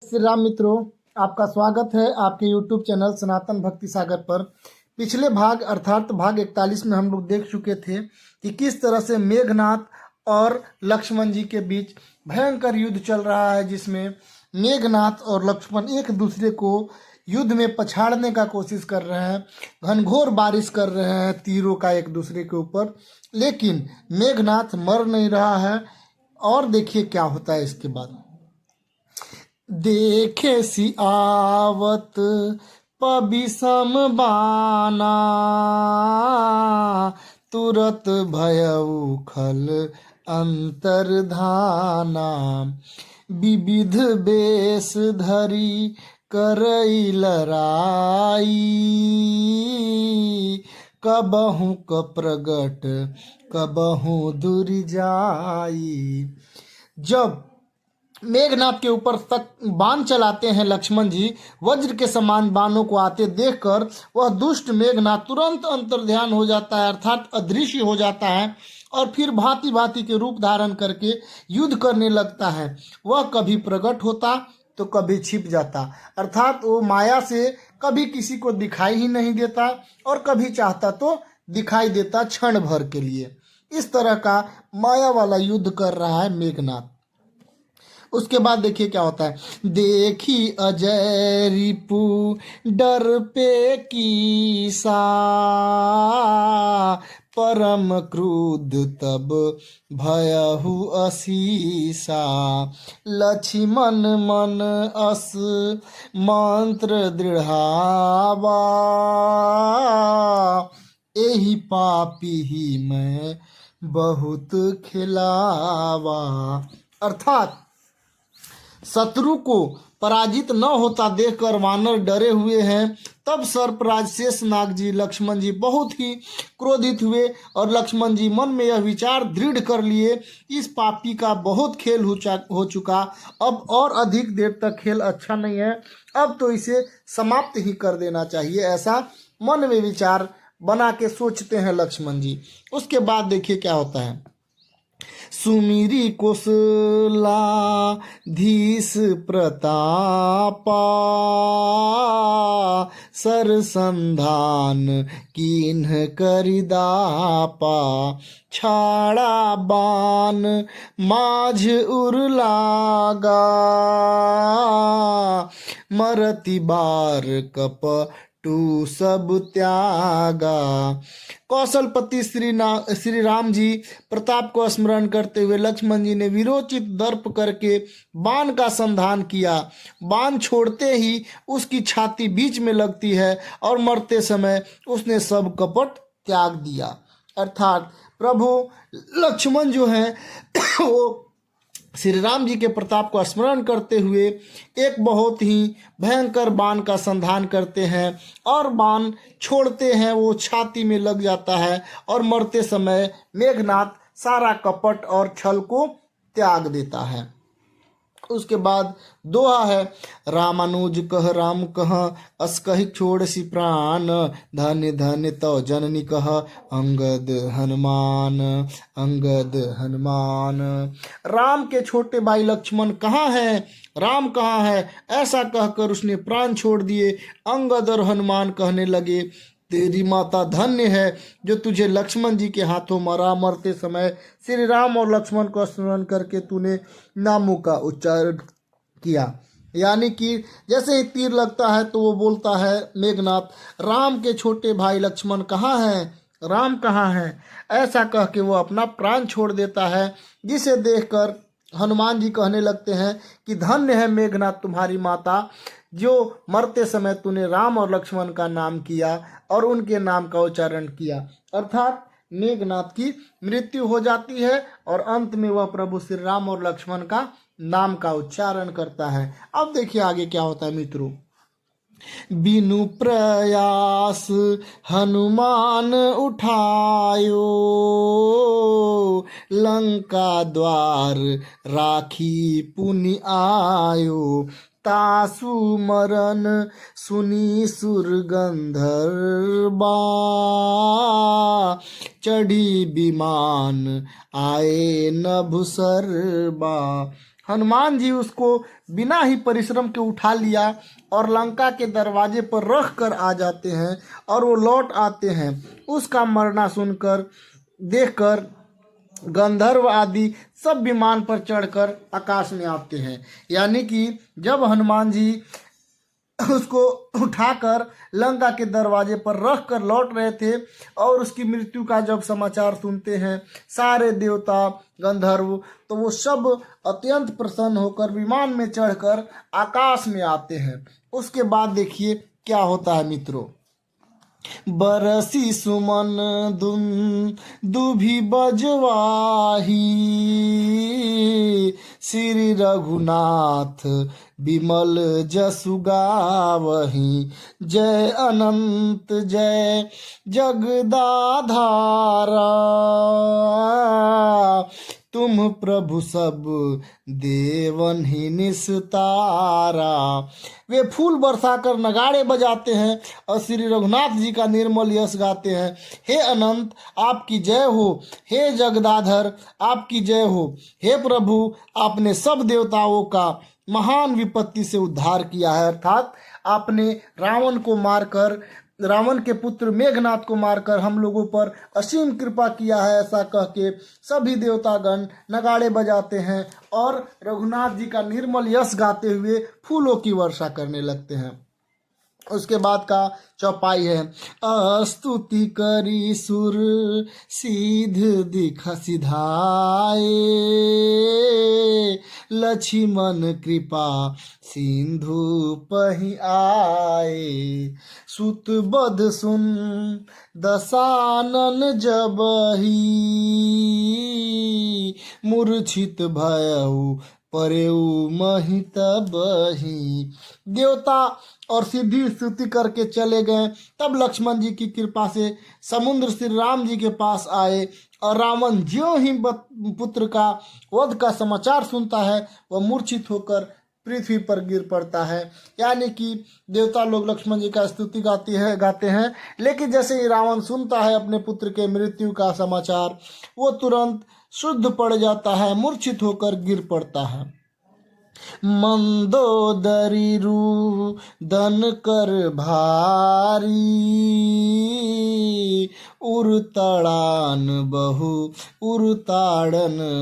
श्री राम मित्रों, आपका स्वागत है आपके YouTube चैनल सनातन भक्ति सागर पर। पिछले भाग अर्थात भाग 41 में हम लोग देख चुके थे कि किस तरह से मेघनाथ और लक्ष्मण जी के बीच भयंकर युद्ध चल रहा है, जिसमें मेघनाथ और लक्ष्मण एक दूसरे को युद्ध में पछाड़ने का कोशिश कर रहे हैं, घनघोर बारिश कर रहे हैं तीरों का एक दूसरे के ऊपर, लेकिन मेघनाथ मर नहीं रहा है। और देखिए क्या होता है इसके बाद। देखे सियावत पबिसम बाना, तुरत भयउ खल अंतर्धाना। विविध बेश धरी करई लड़ाई, कबहु क प्रगट कबहु दूर जाई। जब मेघनाथ के ऊपर तक बाण चलाते हैं लक्ष्मण जी, वज्र के समान बाणों को आते देखकर वह दुष्ट मेघनाथ तुरंत अंतर्ध्यान हो जाता है, अर्थात अदृश्य हो जाता है, और फिर भांति भांति के रूप धारण करके युद्ध करने लगता है। वह कभी प्रकट होता तो कभी छिप जाता, अर्थात वो माया से कभी किसी को दिखाई ही नहीं देता और कभी चाहता तो दिखाई देता क्षण भर के लिए। इस तरह का माया वाला युद्ध कर रहा है मेघनाथ। उसके बाद देखिए क्या होता है। देखी अजय रिपु डर पे कीसा, परम क्रुद्ध तब भयहु असीसा। लक्ष्मण मन अस मंत्र दृढ़ावा, एहि पापी ही मैं बहुत खिलावा। अर्थात शत्रु को पराजित न होता देखकर वानर डरे हुए हैं। तब सर्पराज शेषनाग जी लक्ष्मण जी बहुत ही क्रोधित हुए और लक्ष्मण जी मन में यह विचार दृढ़ कर लिए, इस पापी का बहुत खेल हो चुका, अब और अधिक देर तक खेल अच्छा नहीं है, अब तो इसे समाप्त ही कर देना चाहिए। ऐसा मन में विचार बना के सोचते हैं लक्ष्मण जी। उसके बाद देखिए क्या होता है। सुमिरी कोसलाधीश प्रतापा, सरसंधान कीन्ह करिदापा। छाड़ा बान माझ उरलागा, मरति बार कप टू सब त्यागा। कौशलपति श्री राम जी प्रताप को स्मरण करते हुए लक्ष्मण जी ने वीरोचित दर्प करके बाण का संधान किया। बाण छोड़ते ही उसकी छाती बीच में लगती है और मरते समय उसने सब कपट त्याग दिया। अर्थात प्रभु लक्ष्मण जो हैं वो श्री राम जी के प्रताप को स्मरण करते हुए एक बहुत ही भयंकर बाण का संधान करते हैं और बाण छोड़ते हैं, वो छाती में लग जाता है और मरते समय मेघनाथ सारा कपट और छल को त्याग देता है। उसके बाद दोहा है। रामानुज कह राम कह, अस कहि छोड़सी प्राण। धन्य धन्य तो जननी कह, अंगद हनुमान अंगद हनुमान। राम के छोटे भाई लक्ष्मण कहाँ हैं, राम कहाँ है, ऐसा कहकर उसने प्राण छोड़ दिए। अंगद और हनुमान कहने लगे, तेरी माता धन्य है जो तुझे लक्ष्मण जी के हाथों मरा। मरते समय श्री राम और लक्ष्मण को स्मरण करके तूने नामों का उच्चारण किया। यानी कि जैसे ही तीर लगता है तो वो बोलता है मेघनाथ, राम के छोटे भाई लक्ष्मण कहाँ हैं, राम कहाँ हैं, ऐसा कह के वो अपना प्राण छोड़ देता है। जिसे देखकर हनुमान जी कहने लगते हैं कि धन्य है मेघनाथ तुम्हारी माता, जो मरते समय तूने राम और लक्ष्मण का नाम किया और उनके नाम का उच्चारण किया। अर्थात मेघनाथ की मृत्यु हो जाती है और अंत में वह प्रभु श्री राम और लक्ष्मण का नाम का उच्चारण करता है। अब देखिए आगे क्या होता है मित्रों। बिनु प्रयास हनुमान उठायो, लंका द्वार राखी पुनि आयो। तासु मरन सुनी सुर गंधर्वा, चढ़ी विमान आए नभ सर्बा। हनुमान जी उसको बिना ही परिश्रम के उठा लिया और लंका के दरवाजे पर रख कर आ जाते हैं और वो लौट आते हैं। उसका मरना सुनकर देखकर गंधर्व आदि सब विमान पर चढ़कर आकाश में आते हैं। यानी कि जब हनुमान जी उसको उठाकर लंका के दरवाजे पर रख कर लौट रहे थे और उसकी मृत्यु का जब समाचार सुनते हैं सारे देवता गंधर्व, तो वो सब अत्यंत प्रसन्न होकर विमान में चढ़कर आकाश में आते हैं। उसके बाद देखिए क्या होता है मित्रों। बरसी सुमन दुभी बजवाही, श्री रघुनाथ विमल जसु गावही। जय अनंत जय जगदाधारा, तुम प्रभु सब देवन ही निस्तारा। वे फूल बरसाकर नगाड़े बजाते हैं और श्री रघुनाथ जी का निर्मल यश गाते हैं। हे अनंत आपकी जय हो, हे जगदाधर आपकी जय हो। हे प्रभु आपने सब देवताओं का महान विपत्ति से उद्धार किया है, अर्थात आपने रावण के पुत्र मेघनाथ को मारकर हम लोगों पर असीम कृपा किया है, ऐसा कह के सभी देवतागण नगाड़े बजाते हैं और रघुनाथ जी का निर्मल यश गाते हुए फूलों की वर्षा करने लगते हैं। उसके बाद का चौपाई है। स्तुति करी सुर सीध दिखा सिधाए, लक्ष्मण कृपा सिंधु पहि आए। सुत बध सुन दसानन जबही, मूर्छित भयउ परेऊ महि तबहि। देवता और सिद्धि स्तुति करके चले गए। तब लक्ष्मण जी की कृपा से समुद्र श्री राम जी के पास आए और रावण ज्यों ही पुत्र का वध का समाचार सुनता है वह मूर्छित होकर पृथ्वी पर गिर पड़ता है। यानी कि देवता लोग लक्ष्मण जी का स्तुति गाते हैं, लेकिन जैसे ही रावण सुनता है अपने पुत्र के मृत्यु का समाचार, वो तुरंत शुद्ध पड़ जाता है, मूर्छित होकर गिर पड़ता है। मंदोदरी रुदन कर भारी, उरताड़न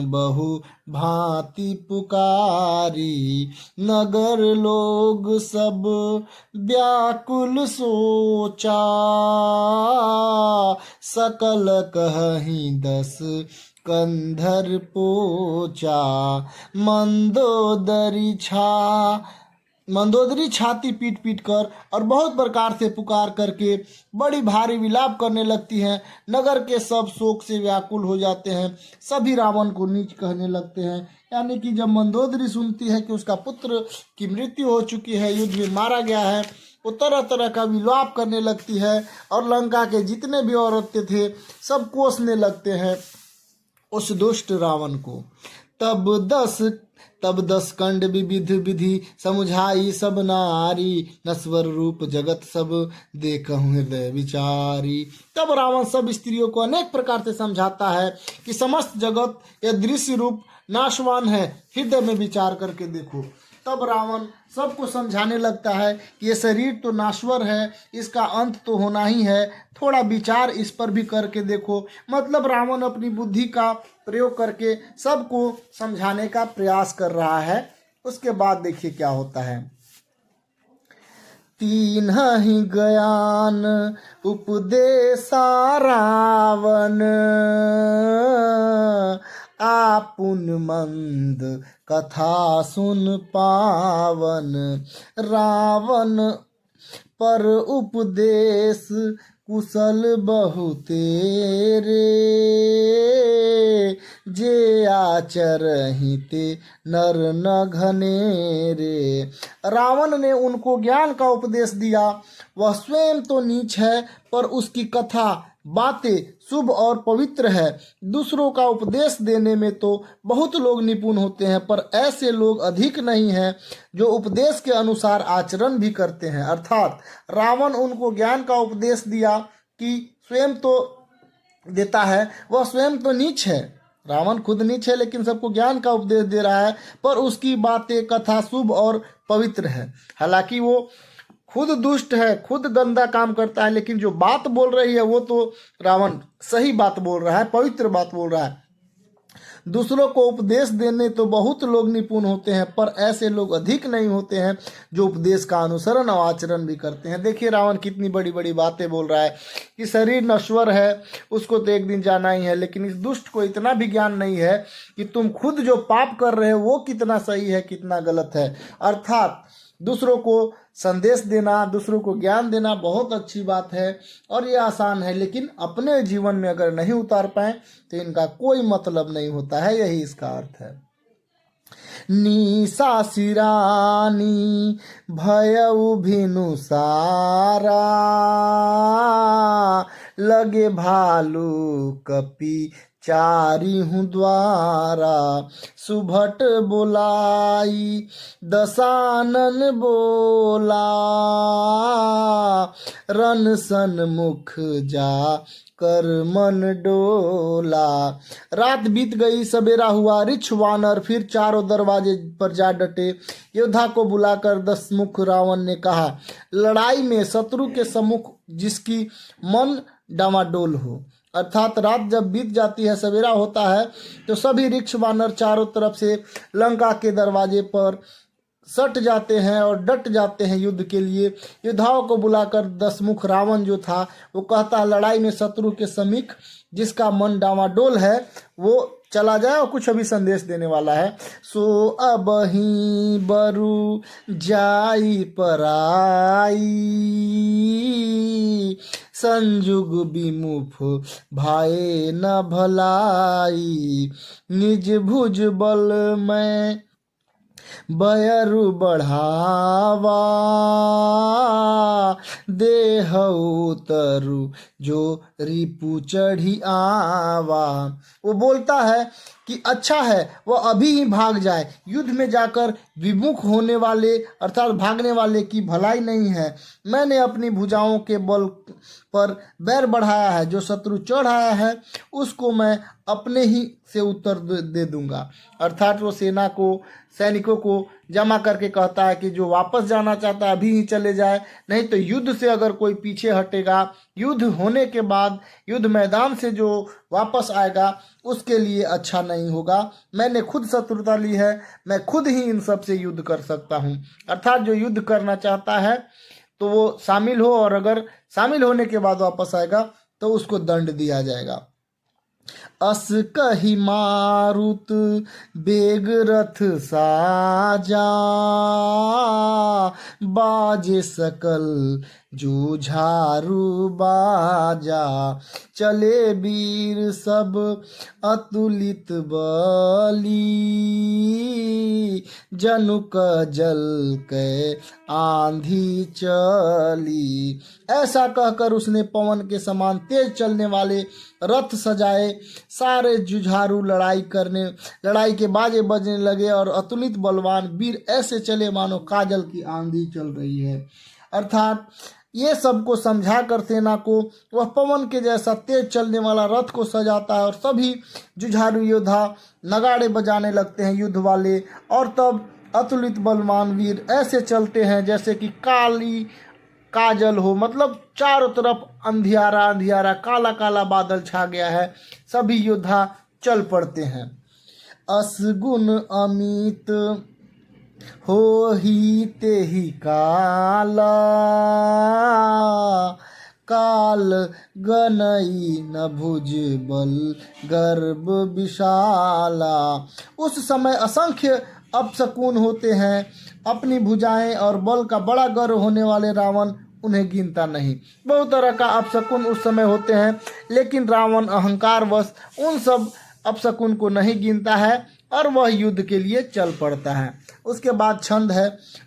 बहु भांति पुकारी। नगर लोग सब व्याकुल सोचा, सकल कहीं दस कंधर पोचा। मंदोदरी छाती पीट पीट कर और बहुत प्रकार से पुकार करके बड़ी भारी विलाप करने लगती हैं। नगर के सब शोक से व्याकुल हो जाते हैं, सभी रावण को नीच कहने लगते हैं। यानी कि जब मंदोदरी सुनती है कि उसका पुत्र की मृत्यु हो चुकी है, युद्ध में मारा गया है, वो तरह तरह का विलाप करने लगती है और लंका के जितने भी औरतें थे सब कोसने लगते हैं उस दुष्ट रावण को। तब दस कंड विविध विधि समुझाई सब नारी, नश्वर रूप जगत सब देखहु हृदय विचारी। तब रावण सब स्त्रियों को अनेक प्रकार से समझाता है कि समस्त जगत यह दृश्य रूप नाशवान है, हृदय में विचार करके देखो। तब रावण सबको समझाने लगता है कि ये शरीर तो नाश्वर है, इसका अंत तो होना ही है, थोड़ा विचार इस पर भी करके देखो। मतलब रावण अपनी बुद्धि का प्रयोग करके सबको समझाने का प्रयास कर रहा है। उसके बाद देखिए क्या होता है। तीन ही ज्ञान उपदेशा रावण, आपुन मंद कथा सुन पावन। रावण पर उपदेश कुशल बहुते रे, जे आचरहि ते नर न घनेरे। रावण ने उनको ज्ञान का उपदेश दिया, वह स्वयं तो नीच है पर उसकी कथा बातें शुभ और पवित्र है। दूसरों का उपदेश देने में तो बहुत लोग निपुण होते हैं, पर ऐसे लोग अधिक नहीं हैं जो उपदेश के अनुसार आचरण भी करते हैं। अर्थात रावण उनको ज्ञान का उपदेश दिया कि स्वयं तो देता है, वह स्वयं तो नीच है रावण खुद नीच है लेकिन सबको ज्ञान का उपदेश दे रहा है, पर उसकी बातें कथा शुभ और पवित्र है। हालांकि वो खुद दुष्ट है, खुद गंदा काम करता है, लेकिन जो बात बोल रही है वो तो रावण सही बात बोल रहा है, पवित्र बात बोल रहा है। दूसरों को उपदेश देने तो बहुत लोग निपुण होते हैं, पर ऐसे लोग अधिक नहीं होते हैं जो उपदेश का अनुसरण और आचरण भी करते हैं। देखिए रावण कितनी बड़ी बड़ी बातें बोल रहा है कि शरीर नश्वर है, उसको तो एक दिन जाना ही है, लेकिन इस दुष्ट को इतना भी ज्ञान नहीं है कि तुम खुद जो पाप कर रहे हो वो कितना सही है, कितना गलत है। अर्थात दूसरों को संदेश देना, दूसरों को ज्ञान देना बहुत अच्छी बात है और ये आसान है, लेकिन अपने जीवन में अगर नहीं उतार पाए तो इनका कोई मतलब नहीं होता है, यही इसका अर्थ है। निशा सिरानी भयउ भिनु सारा, लगे भालू कपि चारी हूँ द्वारा, सुभट बोलाई दसानन बोला, रन सन्मुख जा कर मन डोला। रात बीत गई, सवेरा हुआ, ऋक्ष वानर फिर चारों दरवाजे पर जा डटे। योद्धा को बुलाकर दसमुख रावण ने कहा, लड़ाई में शत्रु के सम्मुख जिसकी मन डामाडोल हो। अर्थात रात जब बीत जाती है, सवेरा होता है, तो सभी ऋक्ष वानर चारों तरफ से लंका के दरवाजे पर सट जाते हैं और डट जाते हैं युद्ध के लिए। योद्धाओं को बुलाकर दसमुख रावण जो था वो कहता है, लड़ाई में शत्रु के समीप जिसका मन डामाडोल है वो चला जाए, और कुछ अभी संदेश देने वाला है। सो अबही बरु जाई पराई, संजुग विमुख भाए न भलाई, निज भुज बल में बयरु बढ़ावा, देह उतरु जो रिपु चढ़ी आवा। वो बोलता है कि अच्छा है वो अभी ही भाग जाए, युद्ध में जाकर विमुख होने वाले अर्थात भागने वाले की भलाई नहीं है। मैंने अपनी भुजाओं के बल पर बैर बढ़ाया है, जो शत्रु चढ़ आया है उसको मैं अपने ही से उत्तर दे दूंगा। अर्थात वो सेना को, सैनिकों को जमा करके कहता है कि जो वापस जाना चाहता है अभी ही चले जाए, नहीं तो युद्ध से अगर कोई पीछे हटेगा, युद्ध होने के बाद युद्ध मैदान से जो वापस आएगा उसके लिए अच्छा नहीं होगा। मैंने खुद शत्रुता ली है, मैं खुद ही इन सब से युद्ध कर सकता हूँ। अर्थात जो युद्ध करना चाहता है तो वो शामिल हो, और अगर शामिल होने के बाद वापस आएगा तो उसको दंड दिया जाएगा। अस कही मारुत बेग रथ साजा, बाजे सकल जूझारू बाजा, चले वीर सब अतुलित बली, जनुक जल के आंधी चली। ऐसा कहकर उसने पवन के समान तेज चलने वाले रथ सजाए। सारे जुझारू लड़ाई के बाजे बजने लगे और अतुलित बलवान वीर ऐसे चले मानो काजल की आंधी चल रही है। अर्थात ये सबको समझा कर सेना को वह पवन के जैसा तेज चलने वाला रथ को सजाता है, और सभी जुझारू योद्धा नगाड़े बजाने लगते हैं युद्ध वाले, और तब अतुलित बलवान वीर ऐसे चलते हैं जैसे कि काली काजल हो, मतलब चारों तरफ अंधियारा अंधियारा काला काला बादल छा गया है। सभी योद्धा चल पड़ते हैं। असगुन अमित हो ही ते ही काला, काल गनई न भुज बल गर्भ विशाला। उस समय असंख्य अपशकुन होते हैं, अपनी भुजाएं और बल का बड़ा गर्व होने वाले रावण उन्हें गिनता नहीं। बहुत तरह का अपशकुन उस समय होते हैं, लेकिन रावण अहंकारवश उन सब अपशकुन को नहीं गिनता है और वह युद्ध के लिए चल पड़ता है। उसके बाद छंद है,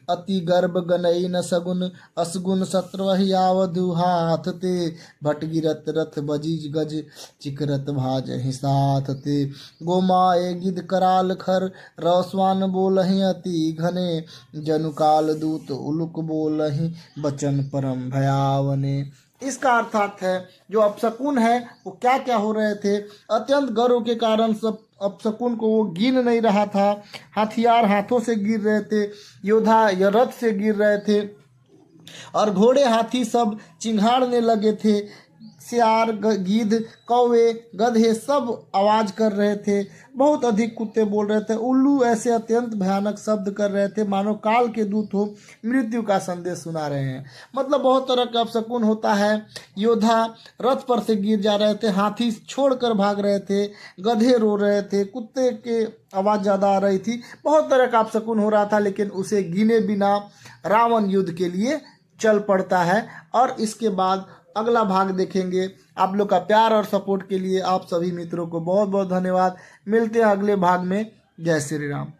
अति गर्भ गनई न सगुन, असगुन सत्रवहि आवधु हाथ ते, भट गिरत रथ बजीज गज, चिकरत भाज ही साथ ते, गोमाए गिद कराल खर, रौस्वान बोलहि अति घने, जनुकाल दूत उलुक बोलहि, बचन परम भयावने। इसका अर्थात है जो अपशकुन है वो क्या क्या हो रहे थे। अत्यंत गर्व के कारण सब अपशकुन को वो गिन नहीं रहा था। हथियार हाथों से गिर रहे थे, योद्धा या रथ से गिर रहे थे, और घोड़े हाथी सब चिंघाड़ने लगे थे। सियार गिद्ध कौवे गधे सब आवाज कर रहे थे। बहुत अधिक कुत्ते बोल रहे थे। उल्लू ऐसे अत्यंत भयानक शब्द कर रहे थे मानो काल के दूत हो मृत्यु का संदेश सुना रहे हैं। मतलब बहुत तरह का अपशकुन होता है। योद्धा रथ पर से गिर जा रहे थे, हाथी छोड़कर भाग रहे थे, गधे रो रहे थे, कुत्ते के आवाज ज़्यादा आ रही थी। बहुत तरह का अपशकुन हो रहा था, लेकिन उसे गिने बिना रावण युद्ध के लिए चल पड़ता है। और इसके बाद अगला भाग देखेंगे। आप लोग का प्यार और सपोर्ट के लिए आप सभी मित्रों को बहुत बहुत धन्यवाद। मिलते हैं अगले भाग में। जय श्री राम।